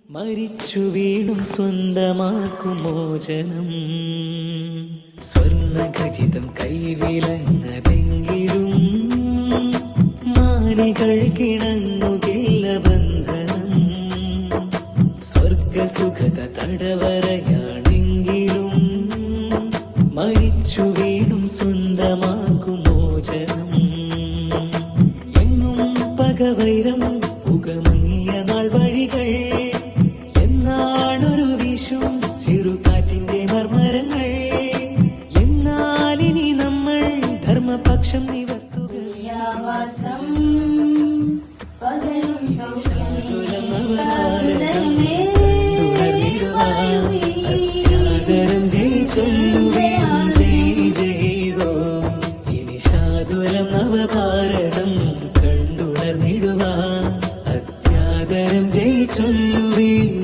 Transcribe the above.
മരിച്ചു വീണും സ്വന്തമാക്കും മോചനം സ്വർണഖചിതം കൈവിലങ്ങതെങ്കിലും മാനികൾ കിണങ്ങുകില്ല ബന്ധനം സ്വർഗസുഖത തടവറയാണെങ്കിലും മരിച്ചു വീണും സ്വന്തമാക്കും മോചനം എങ്ങും പകവൈരം പുകമങ്ങിയ നാൾ വഴികൾ എന്നാണൊരു വിഷും ചെറുകാറ്റിന്റെ മർമരങ്ങൾ എന്നാലിനി നമ്മൾ ധർമ്മപക്ഷം നിവർത്തുക അത്യാദരം ജയിച്ചൊല്ലുവേൻ ജയ് ജയ്വോ ഇനി ശാതുലം നവഭാരതം കണ്ടുണർന്നിടുവാൻ അത്യാദരം ജയിച്ചൊല്ലുവേൻ